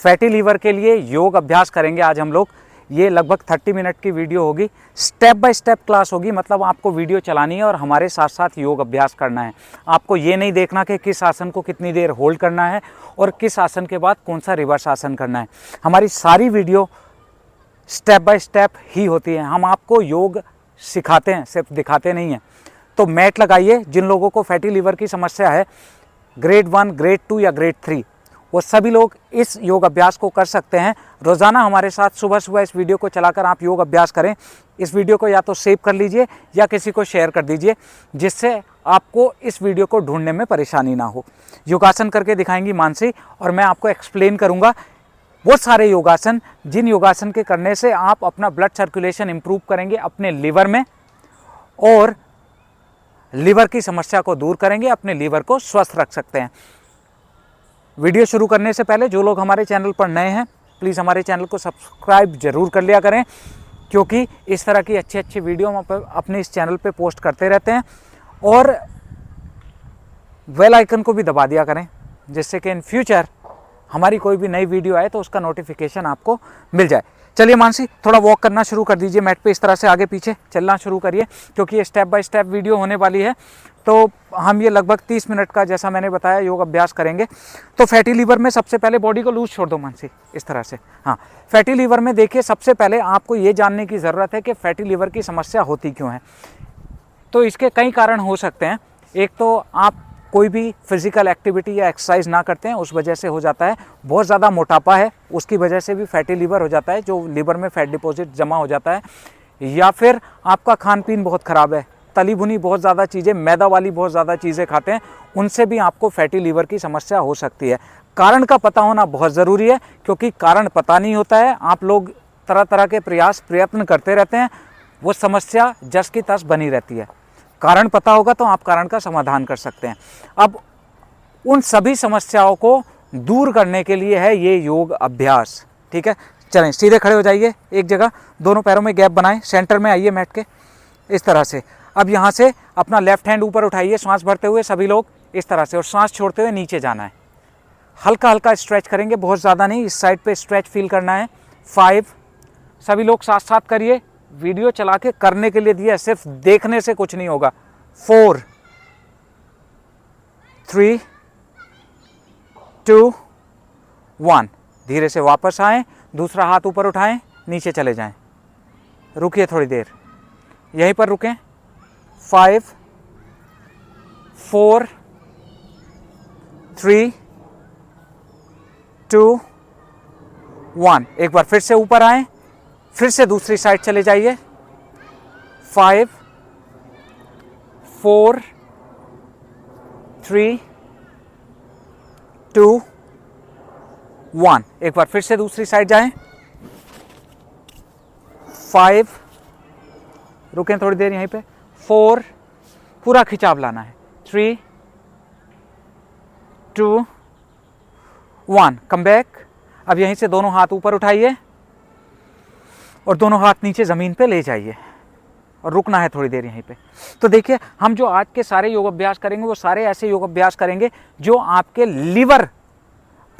Fatty liver के लिए योग अभ्यास करेंगे आज हम लोग। ये लगभग 30 मिनट की वीडियो होगी, स्टेप बाय स्टेप क्लास होगी। मतलब आपको वीडियो चलानी है और हमारे साथ साथ योग अभ्यास करना है। आपको ये नहीं देखना कि किस आसन को कितनी देर होल्ड करना है और किस आसन के बाद कौन सा रिवर्स आसन करना है। हमारी सारी वीडियो स्टेप बाय स्टेप ही होती है। हम आपको योग सिखाते हैं, सिर्फ दिखाते नहीं हैं। तो मैट लगाइए। जिन लोगों को फैटी लीवर की समस्या है, ग्रेड 1, ग्रेड 2 या ग्रेड 3, वो सभी लोग इस योग अभ्यास को कर सकते हैं। रोज़ाना हमारे साथ सुबह सुबह इस वीडियो को चलाकर आप योग अभ्यास करें। इस वीडियो को या तो सेव कर लीजिए या किसी को शेयर कर दीजिए, जिससे आपको इस वीडियो को ढूंढने में परेशानी ना हो। योगासन करके दिखाएंगी मानसी, और मैं आपको एक्सप्लेन करूंगा वो सारे योगासन जिन योगासन के करने से आप अपना ब्लड सर्कुलेशन इंप्रूव करेंगे अपने लीवर में, और लीवर की समस्या को दूर करेंगे, अपने लीवर को स्वस्थ रख सकते हैं। वीडियो शुरू करने से पहले जो लोग हमारे चैनल पर नए हैं, प्लीज़ हमारे चैनल को सब्सक्राइब जरूर कर लिया करें, क्योंकि इस तरह की अच्छी अच्छी वीडियो हम अपने इस चैनल पे पोस्ट करते रहते हैं। और बेल आइकन को भी दबा दिया करें, जिससे कि इन फ्यूचर हमारी कोई भी नई वीडियो आए तो उसका नोटिफिकेशन आपको मिल जाए। चलिए मानसी, थोड़ा वॉक करना शुरू कर दीजिए मैट पे। इस तरह से आगे पीछे चलना शुरू करिए, क्योंकि ये स्टेप बाय स्टेप वीडियो होने वाली है। तो हम ये लगभग 30 मिनट का, जैसा मैंने बताया, योग अभ्यास करेंगे। तो फैटी लीवर में सबसे पहले बॉडी को लूज छोड़ दो मानसी, इस तरह से। हाँ, फैटी लीवर में देखिए, सबसे पहले आपको ये जानने की ज़रूरत है कि फैटी लीवर की समस्या होती क्यों है। तो इसके कई कारण हो सकते हैं। एक तो आप कोई भी फिजिकल एक्टिविटी या एक्सरसाइज ना करते हैं, उस वजह से हो जाता है। बहुत ज़्यादा मोटापा है, उसकी वजह से भी फैटी लीवर हो जाता है, जो लीवर में फैट डिपॉजिट जमा हो जाता है। या फिर आपका खान पीन बहुत ख़राब है, तली भुनी बहुत ज़्यादा चीज़ें, मैदा वाली बहुत ज़्यादा चीज़ें खाते हैं, उनसे भी आपको फैटी लीवर की समस्या हो सकती है। कारण का पता होना बहुत ज़रूरी है, क्योंकि कारण पता नहीं होता है, आप लोग तरह तरह के प्रयत्न करते रहते हैं, वो समस्या जस की तस बनी रहती है। कारण पता होगा तो आप कारण का समाधान कर सकते हैं। अब उन सभी समस्याओं को दूर करने के लिए है ये योग अभ्यास। ठीक है, चलें सीधे खड़े हो जाइए एक जगह, दोनों पैरों में गैप बनाएं, सेंटर में आइए मैट के, इस तरह से। अब यहाँ से अपना लेफ्ट हैंड ऊपर उठाइए, सांस भरते हुए सभी लोग इस तरह से, और सांस छोड़ते हुए नीचे जाना है। हल्का हल्का स्ट्रेच करेंगे, बहुत ज़्यादा नहीं, इस साइड पे स्ट्रेच फील करना है। 5, सभी लोग साथ साथ करिए। वीडियो चला के करने के लिए दिया, सिर्फ देखने से कुछ नहीं होगा। 4, 3, 2, 1। धीरे से वापस आएं, दूसरा हाथ ऊपर उठाएं, नीचे चले जाएं। रुकिए थोड़ी देर, यहीं पर रुकें। 5, 4, 3, 2, 1। एक बार फिर से ऊपर आएं, फिर से दूसरी साइड चले जाइए। 5, 4, 3, 2, 1। एक बार फिर से दूसरी साइड जाएं। 5, रुकें थोड़ी देर यहीं पे। 4, पूरा खिंचाव लाना है। 3, 2, 1, कम बैक। अब यहीं से दोनों हाथ ऊपर उठाइए और दोनों हाथ नीचे ज़मीन पे ले जाइए, और रुकना है थोड़ी देर यहीं पे। तो देखिए, हम जो आज के सारे योग अभ्यास करेंगे वो सारे ऐसे योग अभ्यास करेंगे जो आपके लीवर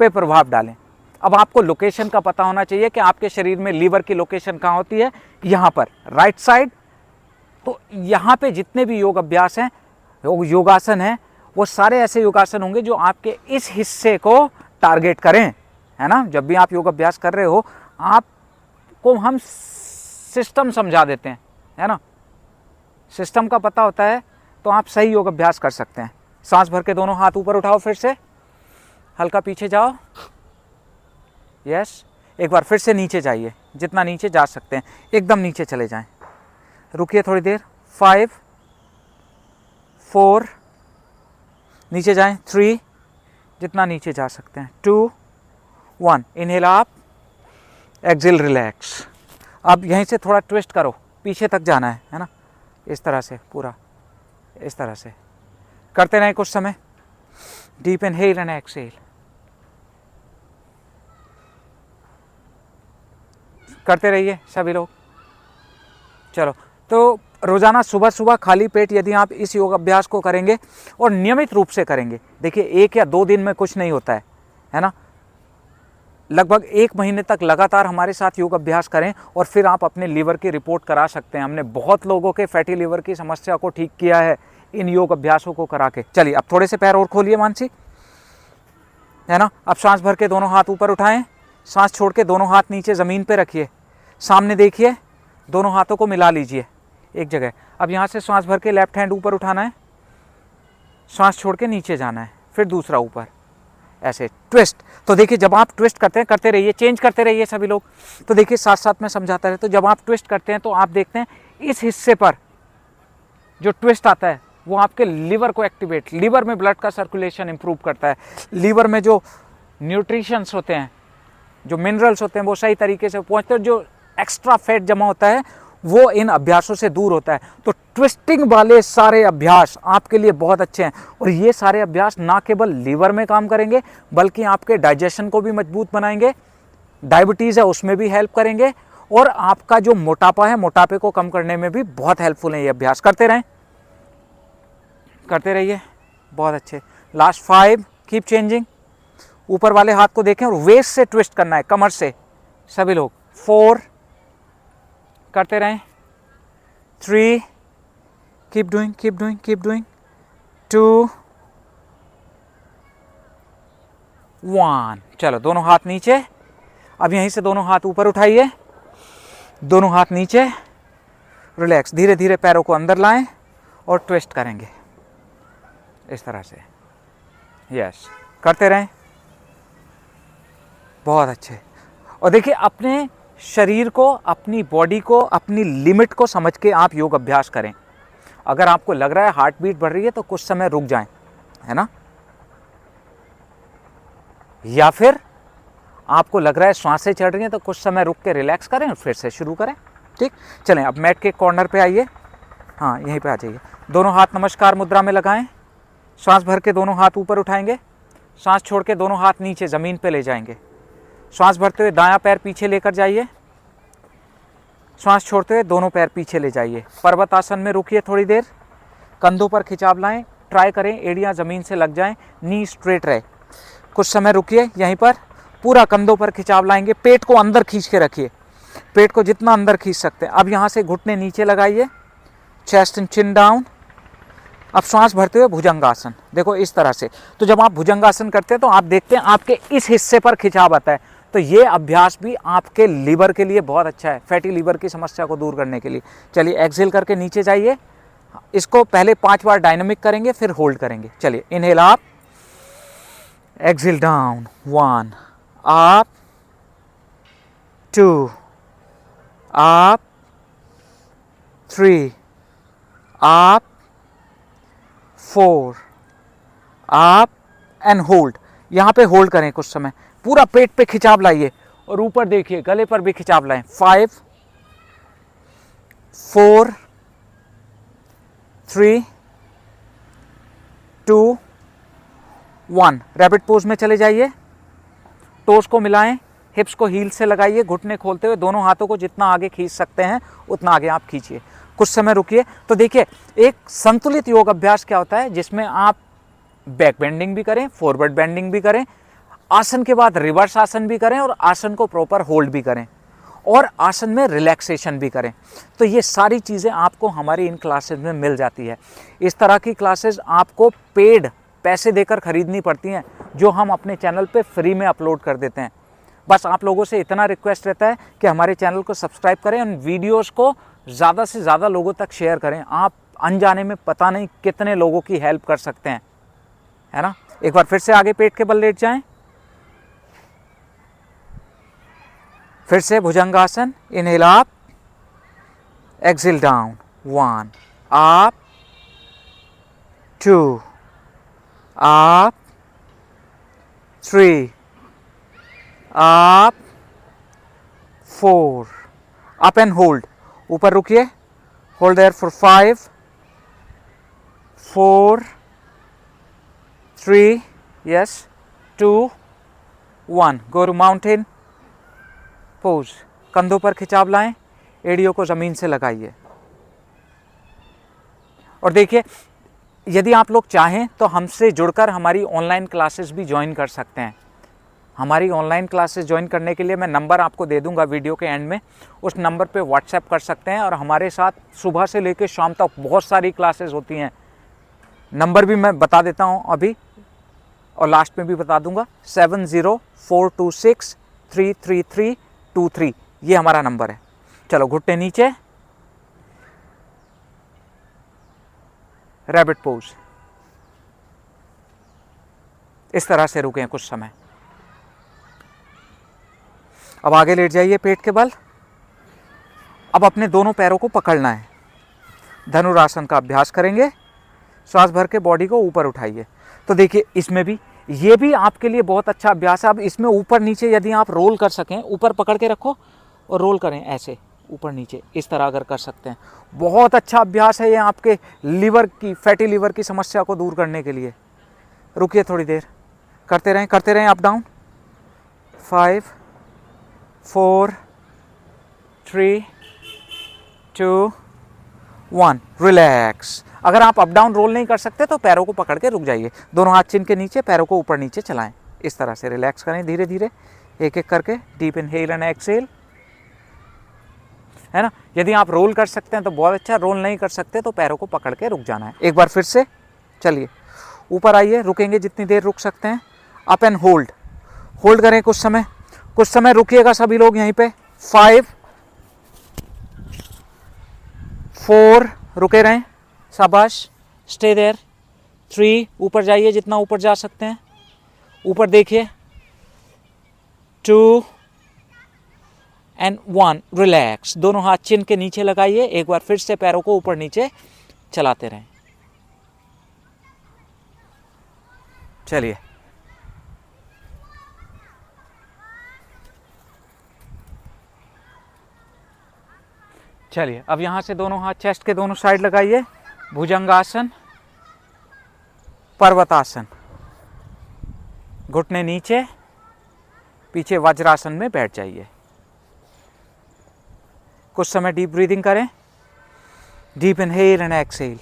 पे प्रभाव डालें। अब आपको लोकेशन का पता होना चाहिए कि आपके शरीर में लीवर की लोकेशन कहाँ होती है। यहाँ पर राइट साइड। तो यहाँ पे जितने भी योग अभ्यास हैं, योगासन हैं, वो सारे ऐसे योगासन होंगे जो आपके इस हिस्से को टारगेट करें, है ना। जब भी आप योग अभ्यास कर रहे हो, आपको हम सिस्टम समझा देते हैं, है ना। सिस्टम का पता होता है तो आप सही योग अभ्यास कर सकते हैं। सांस भर के दोनों हाथ ऊपर उठाओ, फिर से हल्का पीछे जाओ। यस, एक बार फिर से नीचे जाइए, जितना नीचे जा सकते हैं, एकदम नीचे चले जाएं। रुकिए थोड़ी देर। 5, 4, नीचे जाएं। 3, जितना नीचे जा सकते हैं। 2, 1, इनहेल अप, एक्सहेल रिलैक्स। अब यहीं से थोड़ा ट्विस्ट करो, पीछे तक जाना है ना, इस तरह से, पूरा इस तरह से करते रहें कुछ समय। डीप इनहेल एंड एक्सहेल करते रहिए सभी लोग। चलो, तो रोज़ाना सुबह सुबह खाली पेट यदि आप इस योग अभ्यास को करेंगे और नियमित रूप से करेंगे, देखिए 1 या 2 दिन में कुछ नहीं होता है ना। लगभग 1 महीने तक लगातार हमारे साथ योग अभ्यास करें और फिर आप अपने लीवर की रिपोर्ट करा सकते हैं। हमने बहुत लोगों के फैटी लीवर की समस्या को ठीक किया है इन योग अभ्यासों को करा के। चलिए अब थोड़े से पैर और खोलिए मानसी, है ना। अब सांस भर के दोनों हाथ ऊपर उठाएं, सांस छोड़ के दोनों हाथ नीचे ज़मीन पे रखिए, सामने देखिए, दोनों हाथों को मिला लीजिए एक जगह। अब यहाँ से सांस भर के लेफ्ट हैंड ऊपर उठाना है, सांस छोड़ के नीचे जाना है, फिर दूसरा ऊपर, ऐसे ट्विस्ट। तो देखिए जब आप ट्विस्ट करते हैं, करते रहिए, चेंज करते रहिए सभी लोग। तो देखिए साथ साथ में समझाता रहे। तो जब आप ट्विस्ट करते हैं तो आप देखते हैं इस हिस्से पर जो ट्विस्ट आता है वो आपके लीवर को एक्टिवेट, लीवर में ब्लड का सर्कुलेशन इंप्रूव करता है। लीवर में जो न्यूट्रिशंस होते हैं, जो मिनरल्स होते हैं वो सही तरीके से पहुंचते हैं। जो एक्स्ट्रा फैट जमा होता है वो इन अभ्यासों से दूर होता है। तो ट्विस्टिंग वाले सारे अभ्यास आपके लिए बहुत अच्छे हैं और ये सारे अभ्यास ना केवल लीवर में काम करेंगे बल्कि आपके डाइजेशन को भी मजबूत बनाएंगे, डायबिटीज़ है उसमें भी हेल्प करेंगे और आपका जो मोटापा है, मोटापे को कम करने में भी बहुत हेल्पफुल है ये अभ्यास। करते रहें, करते रहिए, बहुत अच्छे। Last 5, keep changing. ऊपर वाले हाथ को देखें और वेस्ट से ट्विस्ट करना है, कमर से सभी लोग। 4, करते रहें। 3, keep doing, keep doing, keep doing. 2, 1, चलो दोनों हाथ नीचे। अब यहीं से दोनों हाथ ऊपर उठाइए, दोनों हाथ नीचे, रिलैक्स। धीरे धीरे पैरों को अंदर लाएं और ट्विस्ट करेंगे इस तरह से। यस, करते रहें, बहुत अच्छे। और देखिए अपने शरीर को, अपनी बॉडी को, अपनी लिमिट को समझ के आप योग अभ्यास करें। अगर आपको लग रहा है हार्ट बीट बढ़ रही है तो कुछ समय रुक जाएं, है ना। या फिर आपको लग रहा है सांसें चढ़ रही हैं तो कुछ समय रुक के रिलैक्स करें और फिर से शुरू करें। ठीक, चलें अब मैट के कॉर्नर पे आइए, हाँ यहीं पे आ जाइए। दोनों हाथ नमस्कार मुद्रा में लगाएं, सांस भर के दोनों हाथ ऊपर उठाएंगे, सांस छोड़ के दोनों हाथ नीचे ज़मीन पे ले जाएंगे। सांस भरते हुए दायां पैर पीछे लेकर जाइए, सांस छोड़ते हुए दोनों पैर पीछे ले जाइए। पर्वत आसन में रुकिए थोड़ी देर, कंधों पर खिंचाव लाएं, ट्राई करें एड़ियाँ ज़मीन से लग जाएं, नी स्ट्रेट रहे। कुछ समय रुकिए यहीं पर, पूरा कंधों पर खिंचाव लाएंगे, पेट को अंदर खींच के रखिए, पेट को जितना अंदर खींच सकते हैं। अब यहाँ से घुटने नीचे लगाइए, चेस्ट एंड चिन डाउन। अब सांस भरते हुए भुजंगासन, देखो इस तरह से। तो जब आप भुजंगासन करते हैं तो आप देखते हैं आपके इस हिस्से पर खिंचाव आता है। तो ये अभ्यास भी आपके लीवर के लिए बहुत अच्छा है, फैटी लीवर की समस्या को दूर करने के लिए। चलिए एक्सहेल करके नीचे जाइए, इसको पहले 5 बार डायनामिक करेंगे फिर होल्ड करेंगे। चलिए inhale up, exhale down, 1 up, 2 up, 3 up, 4 up and hold. यहाँ पे होल्ड करें कुछ समय, पूरा पेट पे खिंचाव लाइए और ऊपर देखिए गले पर भी खिंचाव लाएं। 5 4 3 2 1, रैपिड पोज में चले जाइए। टोस को मिलाएं, हिप्स को हील से लगाइए, घुटने खोलते हुए दोनों हाथों को जितना आगे खींच सकते हैं उतना आगे आप खींचिए। कुछ समय रुकिए। तो देखिए एक संतुलित योग अभ्यास क्या होता है जिसमें आप बैक बेंडिंग भी करें, फॉरवर्ड बेंडिंग भी करें, आसन के बाद रिवर्स आसन भी करें और आसन को प्रॉपर होल्ड भी करें और आसन में रिलैक्सेशन भी करें। तो ये सारी चीज़ें आपको हमारी इन क्लासेस में मिल जाती है। इस तरह की क्लासेस आपको पेड पैसे देकर खरीदनी पड़ती हैं, जो हम अपने चैनल पे फ्री में अपलोड कर देते हैं। बस आप लोगों से इतना रिक्वेस्ट रहता है कि हमारे चैनल को सब्सक्राइब करें और वीडियोस को ज़्यादा से ज़्यादा लोगों तक शेयर करें। आप अनजाने में पता नहीं कितने लोगों की हेल्प कर सकते हैं, है ना। एक बार फिर से आगे पेट के बल लेट जाएं, फिर से Bhujangasana. Inhale up, exhale down, 1 up, 2 up, 3 up, 4 up and hold. ऊपर रुकिए, hold there for 5 4 3 yes 2 1, go to mountain pose. कंधों पर खिंचाव लाएं, एड़ियों को ज़मीन से लगाइए। और देखिए यदि आप लोग चाहें तो हमसे जुड़कर हमारी ऑनलाइन क्लासेस भी ज्वाइन कर सकते हैं। हमारी ऑनलाइन क्लासेस ज्वाइन करने के लिए मैं नंबर आपको दे दूंगा वीडियो के एंड में, उस नंबर पे व्हाट्सएप कर सकते हैं और हमारे साथ सुबह से लेकर शाम तक बहुत सारी क्लासेस होती हैं। नंबर भी मैं बता देता हूँ अभी और लास्ट में भी बता दूंगा, 7042633323, ये हमारा नंबर है। चलो घुटने नीचे, रैबिट पोज, इस तरह से रुके कुछ समय। अब आगे लेट जाइए पेट के बल। अब अपने दोनों पैरों को पकड़ना है, धनुरासन का अभ्यास करेंगे। श्वास भर के बॉडी को ऊपर उठाइए। तो देखिए इसमें भी, ये भी आपके लिए बहुत अच्छा अभ्यास है। अब इसमें ऊपर नीचे यदि आप रोल कर सकें, ऊपर पकड़ के रखो और रोल करें ऐसे ऊपर नीचे, इस तरह अगर कर सकते हैं, बहुत अच्छा अभ्यास है ये आपके लीवर की, फैटी लीवर की समस्या को दूर करने के लिए। रुकिए थोड़ी देर, करते रहें अप डाउन। 5 4 3 2 1, रिलैक्स। अगर आप अप डाउन रोल नहीं कर सकते तो पैरों को पकड़ के रुक जाइए, दोनों हाथ चिन के नीचे, पैरों को ऊपर नीचे चलाएं, इस तरह से रिलैक्स करें धीरे धीरे, एक एक करके। डीप इनहेल एंड एक्सहेल, है ना। यदि आप रोल कर सकते हैं तो बहुत अच्छा, रोल नहीं कर सकते तो पैरों को पकड़ के रुक जाना है। एक बार फिर से चलिए, ऊपर आइए, रुकेंगे जितनी देर रुक सकते हैं। अप एंड होल्ड, होल्ड करें कुछ समय रुकिएगा सभी लोग यहीं पे। 5 4, रुके रहें, शाबाश, स्टे देयर। 3, ऊपर जाइए जितना ऊपर जा सकते हैं, ऊपर देखिए। 2 एंड 1, रिलैक्स। दोनों हाथ चिन के नीचे लगाइए, एक बार फिर से पैरों को ऊपर नीचे चलाते रहें। चलिए, अब यहां से दोनों हाथ चेस्ट के दोनों साइड लगाइए, भुजंगासन, पर्वतासन, घुटने नीचे, पीछे वज्रासन में बैठ जाइए। कुछ समय डीप ब्रीदिंग करें, डीप इनहेल एंड एक्सहेल।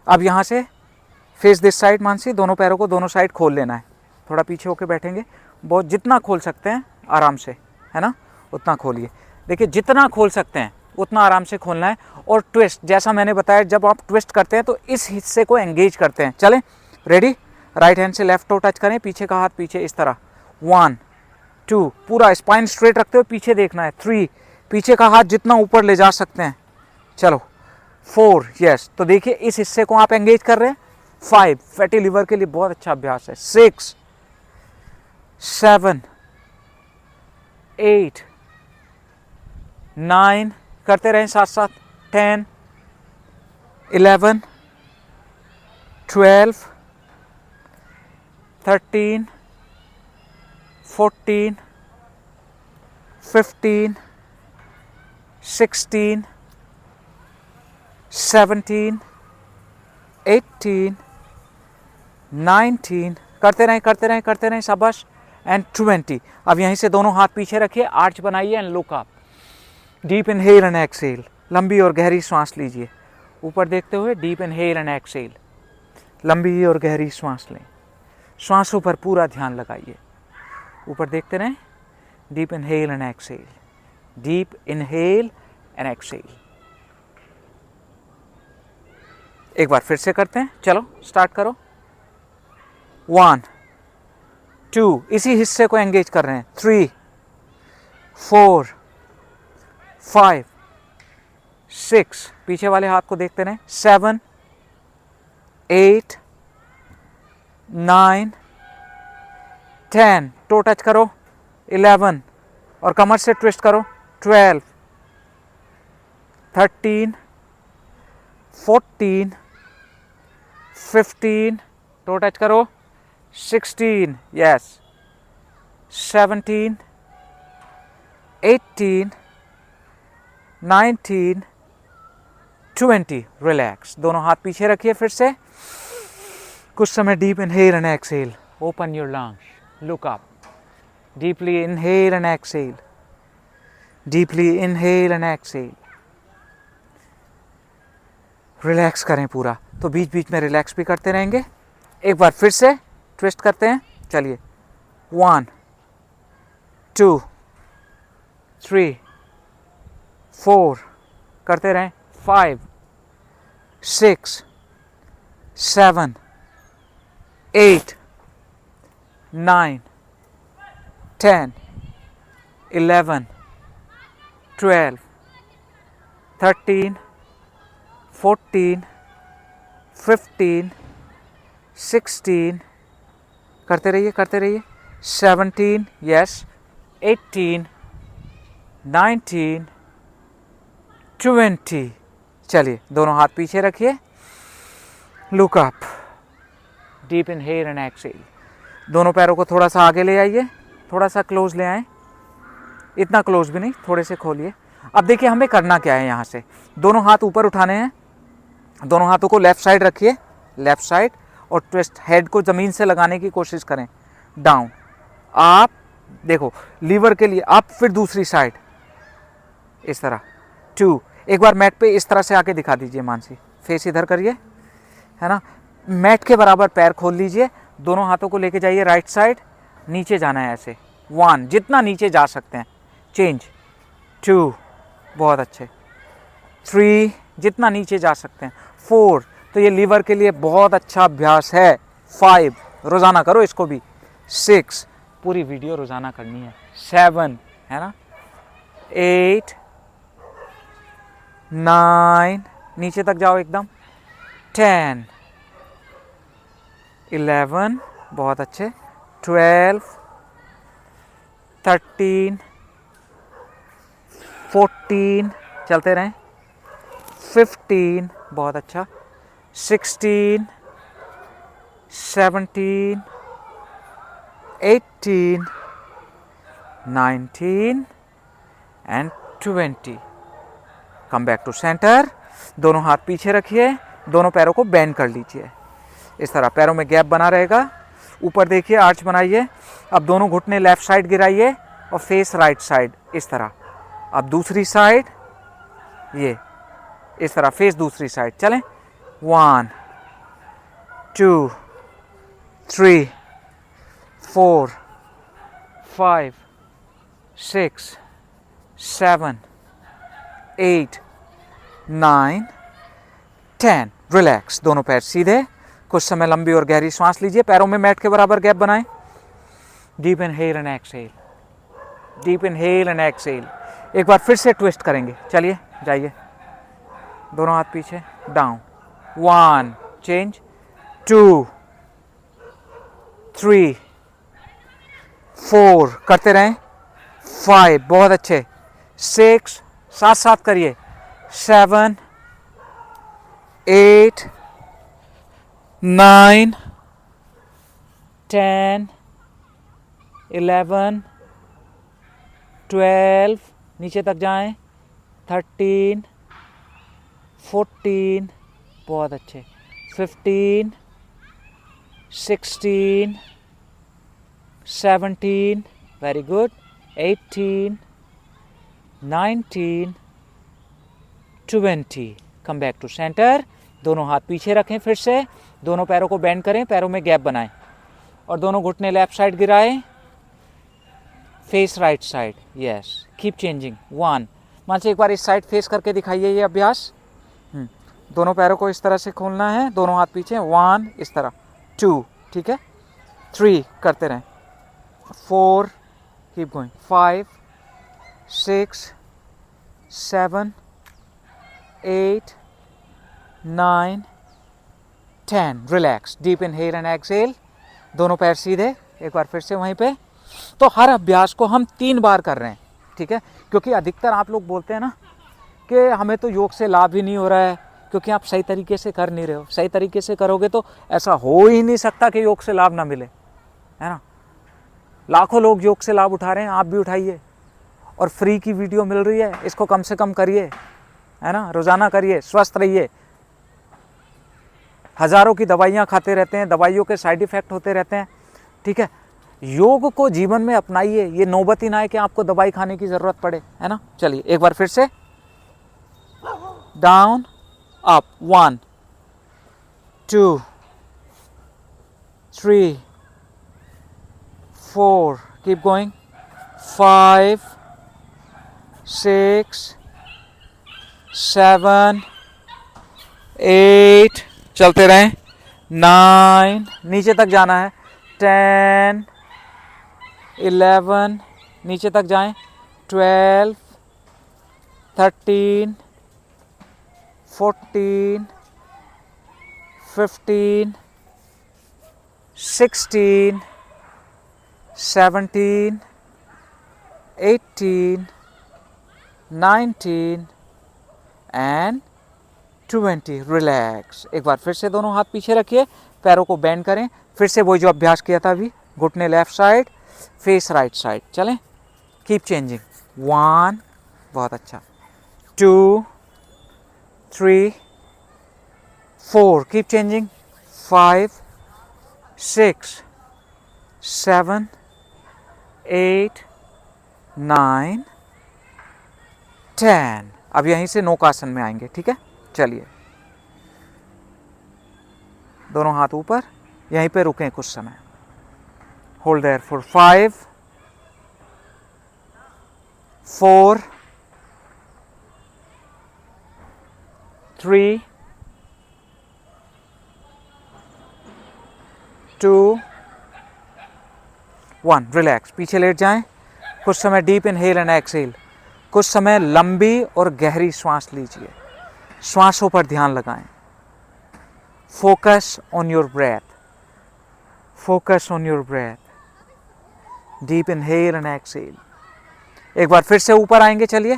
अब यहां से फेस दिस साइड, मानसी, दोनों पैरों को दोनों साइड खोल लेना है। थोड़ा पीछे होके बैठेंगे, बहुत जितना खोल सकते हैं आराम से, है ना, उतना खोलिए। देखिए जितना खोल सकते हैं उतना आराम से खोलना है। और ट्विस्ट, जैसा मैंने बताया, जब आप ट्विस्ट करते हैं तो इस हिस्से को एंगेज करते हैं। चलें, रेडी। राइट हैंड से लेफ्ट टो टच करें, पीछे का हाथ पीछे इस तरह। 1 2, पूरा स्पाइन स्ट्रेट रखते हुए पीछे देखना है। 3, पीछे का हाथ जितना ऊपर ले जा सकते हैं। चलो 4, यस। तो देखिए इस हिस्से को आप एंगेज कर रहे हैं। 5, फैटी लिवर के लिए बहुत अच्छा अभ्यास है। 6 7 8 9, करते रहें साथ साथ। 10 11 12 13 14 15 16 17 18 19, करते रहें, शाबाश। एंड 20। अब यहीं से दोनों हाथ पीछे रखिए, आर्च बनाइए and look up. Deep inhale and exhale, लंबी और गहरी सांस लीजिए, ऊपर देखते हुए। डीप इनहेल एंड एक्सहेल, लंबी और गहरी सांस लें, श्वासों पर पूरा ध्यान लगाइए, ऊपर देखते रहें। Deep inhale and exhale, deep inhale and exhale. एक बार फिर से करते हैं, चलो स्टार्ट करो। 1 2, इसी हिस्से को एंगेज कर रहे हैं। 3 4 5 6, पीछे वाले हाथ को देखते रहें। 7 8 9 10, टो टच करो। 11, और कमर से ट्विस्ट करो। 12 13 14 15, टो टच करो। 16, यस। 17 18 19 20, रिलैक्स। दोनों हाथ पीछे रखिए फिर से। कुछ समय deep inhale and exhale, open your lungs, look up, deeply inhale and exhale, deeply inhale and exhale. Relax करें पूरा। तो बीच बीच में रिलैक्स भी करते रहेंगे। एक बार फिर से ट्विस्ट करते हैं। चलिए 1 2 3 4 करते रहें, 5 6 7 8 9 10 11 12 13 14 15 16 करते रहिए 17 यस 18 19 20। चलिए दोनों हाथ पीछे रखिए, look up, deep inhale and exhale. दोनों पैरों को थोड़ा सा आगे ले आइए, थोड़ा सा क्लोज ले आए, इतना क्लोज भी नहीं, थोड़े से खोलिए। अब देखिए हमें करना क्या है, यहाँ से दोनों हाथ ऊपर उठाने हैं, दोनों हाथों को लेफ्ट साइड रखिए, लेफ्ट साइड, और ट्विस्ट, हेड को ज़मीन से लगाने की कोशिश करें, डाउन आप, देखो लीवर के लिए अप, फिर दूसरी साइड इस तरह 2। एक बार मैट पे इस तरह से आके दिखा दीजिए मानसी, फेस इधर करिए, है ना, मैट के बराबर पैर खोल लीजिए, दोनों हाथों को लेके जाइए राइट साइड, नीचे जाना है ऐसे 1, जितना नीचे जा सकते हैं, चेंज 2, बहुत अच्छे, 3, जितना नीचे जा सकते हैं, 4, तो ये लीवर के लिए बहुत अच्छा अभ्यास है, 5, रोज़ाना करो इसको भी, 6, पूरी वीडियो रोज़ाना करनी है, 7, है ना, 8 9, नीचे तक जाओ एकदम, 10 11, बहुत अच्छे, 12 13 14, चलते रहें, 15, बहुत अच्छा, 16 17 18 19 and 20। Come back to centre, दोनों हाथ पीछे रखिए, दोनों पैरों को बेंड कर लीजिए, इस तरह पैरों में गैप बना रहेगा, ऊपर देखिए आर्च बनाइए। अब दोनों घुटने लेफ्ट साइड गिराइए और फेस राइट साइड इस तरह। अब दूसरी साइड, ये इस तरह फेस दूसरी साइड, चलें 1 2 3 4 5 6 7 8 9 10। रिलैक्स, दोनों पैर सीधे, कुछ समय लंबी और गहरी सांस लीजिए, पैरों में मैट के बराबर गैप बनाएं, deep inhale and exhale, deep inhale and exhale. एक बार फिर से ट्विस्ट करेंगे, चलिए जाइए, दोनों हाथ पीछे, डाउन 1, चेंज 2 3 4, करते रहें, 5, बहुत अच्छे, 6, साथ साथ करिए, 7 8 9 10 11 12, नीचे तक जाएं, 13 14, बहुत अच्छे, 15 16 17, very good, 18 19 20। Come back to centre, दोनों हाथ पीछे रखें, फिर से दोनों पैरों को बेंड करें, पैरों में गैप बनाएं और दोनों घुटने लेफ्ट साइड गिराएं, face right side, yes, keep changing 1। मान से एक बार इस साइड फेस करके दिखाइए ये अभ्यास, दोनों पैरों को इस तरह से खोलना है, दोनों हाथ पीछे, 1 इस तरह, 2, ठीक है, 3 करते रहें, 4, keep going, 5 6 7 8 9 10। Relax, deep inhale and exhale, दोनों पैर सीधे, एक बार फिर से वहीं पे। तो हर अभ्यास को हम 3 बार कर रहे हैं, ठीक है, क्योंकि अधिकतर आप लोग बोलते हैं ना कि हमें तो योग से लाभ ही नहीं हो रहा है, क्योंकि आप सही तरीके से कर नहीं रहे हो। सही तरीके से करोगे तो ऐसा हो ही नहीं सकता कि योग से लाभ ना मिले, है ना। लाखों लोग योग से लाभ उठा रहे हैं, आप भी उठाइए, और फ्री की वीडियो मिल रही है, इसको कम से कम करिए, है ना, रोज़ाना करिए, स्वस्थ रहिए। हज़ारों की दवाइयाँ खाते रहते हैं, दवाइयों के साइड इफ़ेक्ट होते रहते हैं, ठीक है। योग को जीवन में अपनाइए, ये नौबत ही ना है कि आपको दवाई खाने की ज़रूरत पड़े, है ना। चलिए एक बार फिर से, डाउन अप, 1 2 3 4, keep going, 5, 6, 7, 8, चलते रहें, 9, नीचे तक जाना है, 10, 11, नीचे तक जाएं, 12, 13, 14, 15, 16, 17, 18, 19 एंड 20. रिलैक्स. एक बार फिर से दोनों हाथ पीछे रखिए, पैरों को बेंड करें, फिर से वही जो अभ्यास किया था अभी, घुटने left side, face right side. चलें, कीप चेंजिंग. 1, बहुत अच्छा, 2, 3, 4, कीप चेंजिंग, 5, 6, 7, 8, 9, 10. अब यहीं से नौकासन में आएंगे, ठीक है. चलिए, दोनों हाथ ऊपर, यहीं पे रुकें कुछ समय. Hold there for 5, 4, 3, 2, 1. रिलैक्स. पीछे लेट जाएं. कुछ समय डीप इनहेल एंड एक्सहेल. कुछ समय लंबी और गहरी श्वास लीजिए. श्वासों पर ध्यान लगाएं. Focus on your breath. Focus on your breath. Deep inhale and exhale. एक बार फिर से ऊपर आएंगे. चलिए,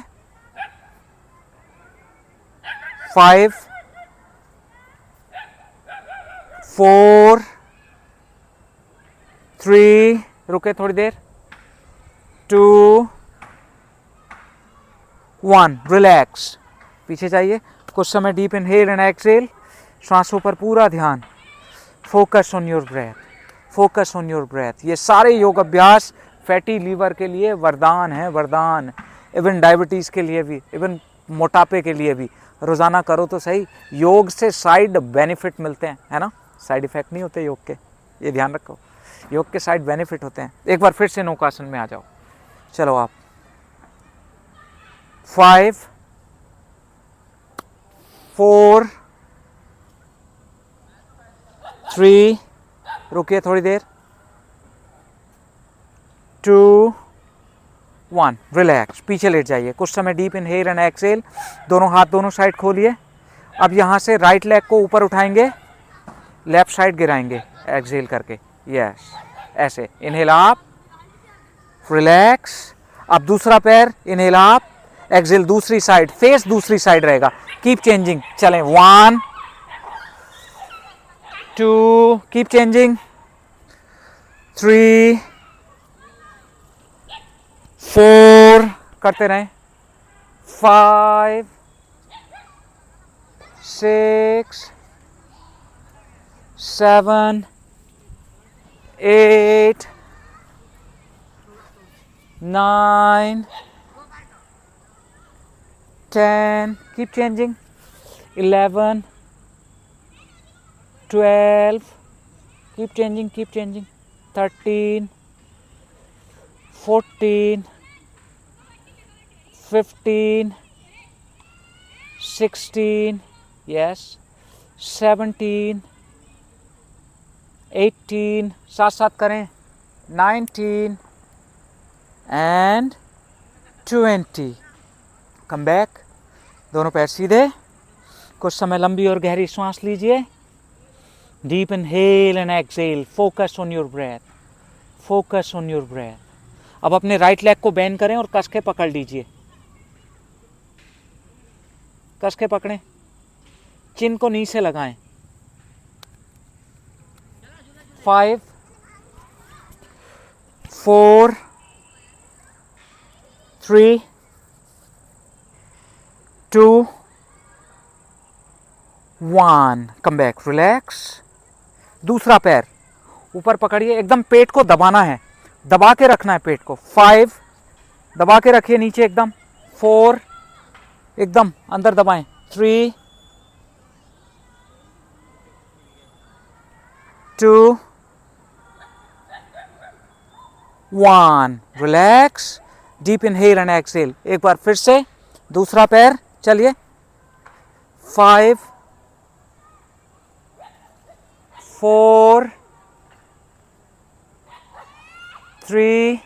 5, 4, 3, रुके थोड़ी देर, 2, 1. रिलैक्स. पीछे जाइए. कुछ समय डीप इनहेल एंड एक्सहेल. श्वासों पर पूरा ध्यान. Focus on your breath. Focus on your breath. ये सारे योग अभ्यास फैटी लीवर के लिए वरदान है, वरदान. इवन डायबिटीज़ के लिए भी, इवन मोटापे के लिए भी. रोज़ाना करो तो सही. योग से साइड बेनिफिट मिलते हैं, है ना. साइड इफ़ेक्ट नहीं होते योग के, ये ध्यान रखो. योग के साइड बेनिफिट होते हैं. एक बार फिर से नौकासन में आ जाओ. चलो आप, 5, 4, 3, रुकिए थोड़ी देर, 2, 1. रिलैक्स. पीछे लेट जाइए. कुछ समय डीप इनहेल एंड एक्सहेल. दोनों हाथ दोनों साइड खोलिए. अब यहाँ से राइट लेग को ऊपर उठाएंगे, लेफ्ट साइड गिराएंगे एक्सहेल करके. यस, ऐसे. Inhale up, relax. अब दूसरा पैर, इनहेल अप, एक्सहेल दूसरी साइड, फेस दूसरी साइड रहेगा. Keep changing. चलें, 1, 2, कीप चेंजिंग, 3, 4, करते रहें, 5, 6, 7, 8, 9, 10, keep changing, 11, 12, keep changing, 13, 14, 15, 16, yes, 17, 18, साथ साथ करें, 19 and 20. Come back. दोनों पैर सीधे. कुछ समय लंबी और गहरी सांस लीजिए. Deep inhale and exhale. Focus on your breath. Focus on your breath. अब अपने राइट लेग को बेंड करें और कस के पकड़ लीजिए. कस के पकड़ें. चिन को नीचे लगाएं. 5, 4, 3, 2, 1. Come back. रिलैक्स. दूसरा पैर ऊपर पकड़िए. एकदम पेट को दबाना है, दबा के रखना है पेट को. 5, दबा के रखिए नीचे एकदम. 4, एकदम अंदर दबाएं. 3, 2, 1, relax, deep inhale and exhale. एक बार फिर से दूसरा पैर, चलिए। 5, 4, 3,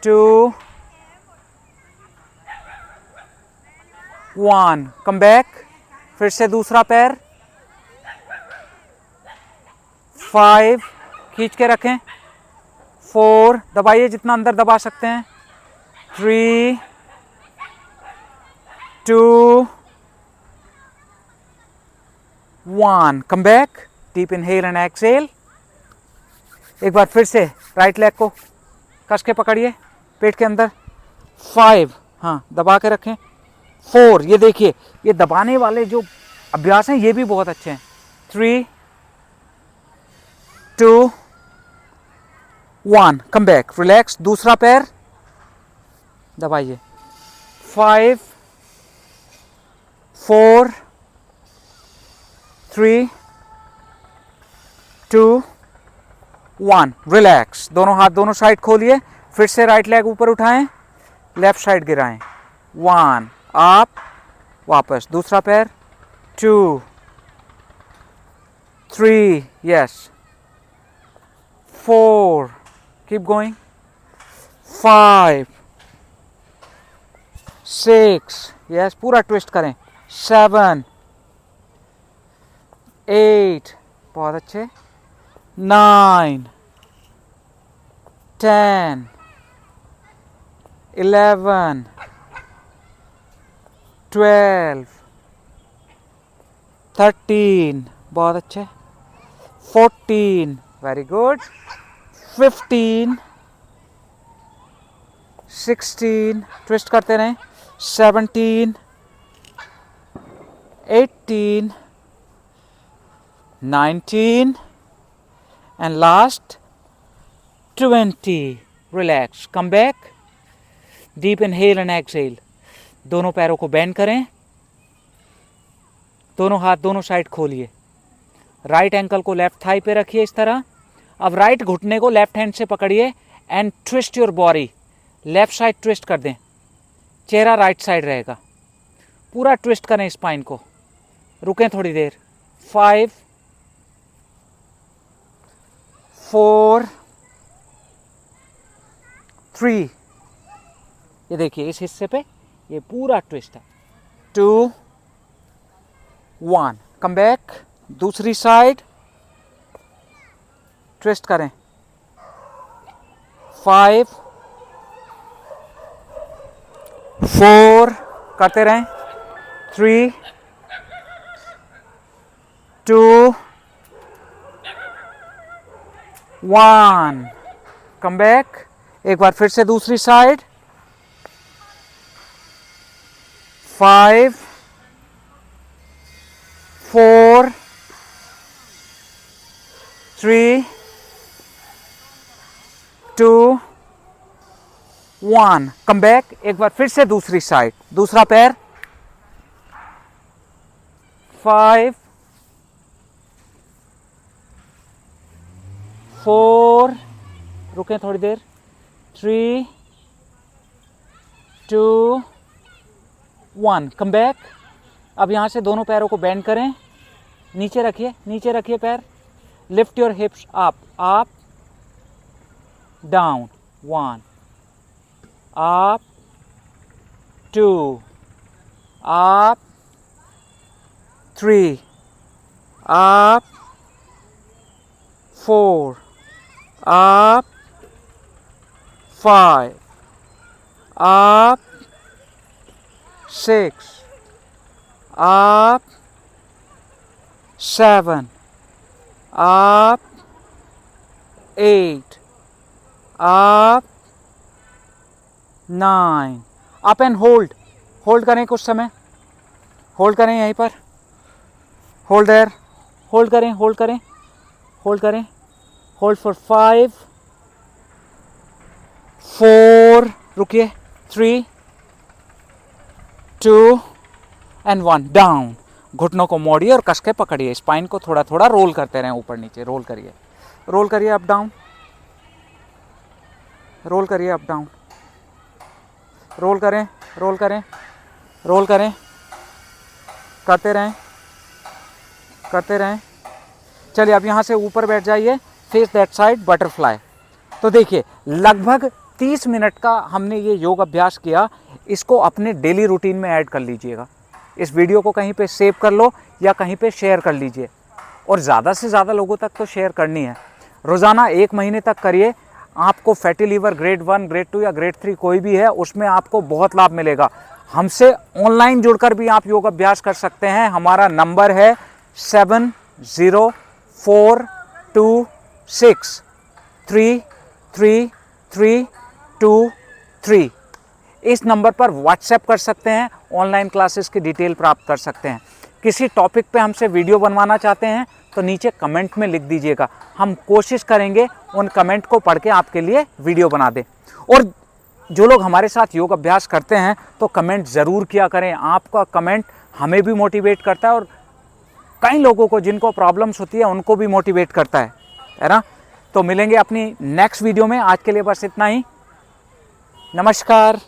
2, 1, कम बैक। फिर से दूसरा पैर। 5, खींच के रखें। 4, दबाइए जितना अंदर दबा सकते हैं। 3, 2, 1, come back, deep inhale and exhale. एक बार फिर से राइट लेग को कस के पकड़िए पेट के अंदर। 5, हाँ दबा के रखें। 4, ये देखिए, ये दबाने वाले जो अभ्यास हैं ये भी बहुत अच्छे हैं। 3, 2, 1, कम बैक, रिलैक्स, दूसरा पैर दबाइए। 5, 4, 3, 2, 1, रिलैक्स। दोनों हाथ दोनों साइड खोलिए। फिर से राइट लेग ऊपर उठाएं, लेफ्ट साइड गिराएं। 1, आप, वापस दूसरा पैर। 2, 3, यस। 4, keep going. 5, 6, यस, पूरा ट्विस्ट करें। 7, 8, बहुत अच्छे। 9, 10, 11, 12, 13, बहुत अच्छे। 14, वेरी गुड। 15, 16, ट्विस्ट करते रहें। 17, 18, 19, and last 20. Relax, come back, deep inhale and exhale. दोनों पैरों को बेंड करें, दोनों हाथ दोनों साइड खोलिए। राइट एंकल को लेफ्ट थाई पे रखिए इस तरह। अब राइट घुटने को लेफ्ट हैंड से पकड़िए and twist your body, left side twist कर दें। चेहरा राइट साइड रहेगा, पूरा ट्विस्ट करें स्पाइन को। रुकें थोड़ी देर। 5, 4, 3, ये देखिए इस हिस्से पे ये पूरा ट्विस्ट है। 2, 1, कम बैक, दूसरी साइड ट्विस्ट करें। 5, 4, करते रहें। 3, 2, 1, कम बैक। एक बार फिर से दूसरी साइड। 5, 4, 3, 2, 1, come back. एक बार फिर से दूसरी साइड, दूसरा पैर। 5, 4, रुकें थोड़ी देर। 3, 2, 1, कम बैक। अब यहाँ से दोनों पैरों को बेंड करें, नीचे रखिए, नीचे रखिए पैर। Lift your hips up, up, down. 1, up, 2, up, 3, up, 4, up, 5, up, 6, up, 7, up, 8, up, 9, up and hold. Hold करें कुछ समय, होल्ड करें यहीं पर, होल्ड देयर, होल्ड करें, होल्ड करें, होल्ड करें। होल्ड फॉर 5, 4, रुकिए। 3, 2 एंड 1, डाउन। घुटनों को मोड़िए और कस के पकड़िए। स्पाइन को थोड़ा थोड़ा रोल करते रहें, ऊपर नीचे रोल करिए। रोल करिए अप डाउन, रोल करिए अप डाउन, रोल करें, रोल करें, रोल करें, करते रहें, करते रहें। चलिए अब यहाँ से ऊपर बैठ जाइए, फेस दैट साइड बटरफ्लाई। तो देखिए लगभग 30 मिनट का हमने ये योग अभ्यास किया, इसको अपने डेली रूटीन में ऐड कर लीजिएगा। इस वीडियो को कहीं पे सेव कर लो या कहीं पे शेयर कर लीजिए, और ज़्यादा से ज़्यादा लोगों तक तो शेयर करनी है। रोज़ाना 1 महीने तक करिए, आपको फैटी लीवर ग्रेड 1, ग्रेड 2 या ग्रेड 3 कोई भी है, उसमें आपको बहुत लाभ मिलेगा। हमसे ऑनलाइन जुड़कर भी आप योग अभ्यास कर सकते हैं। हमारा नंबर है 7042633323। इस नंबर पर व्हाट्सएप कर सकते हैं, ऑनलाइन क्लासेस की डिटेल प्राप्त कर सकते हैं। किसी टॉपिक पे हमसे वीडियो बनवाना चाहते हैं तो नीचे कमेंट में लिख दीजिएगा, हम कोशिश करेंगे उन कमेंट को पढ़ के आपके लिए वीडियो बना दें। और जो लोग हमारे साथ योग अभ्यास करते हैं तो कमेंट ज़रूर किया करें, आपका कमेंट हमें भी मोटिवेट करता है और कई लोगों को जिनको प्रॉब्लम्स होती है उनको भी मोटिवेट करता है ना। तो मिलेंगे अपनी नेक्स्ट वीडियो में, आज के लिए बस इतना ही। नमस्कार।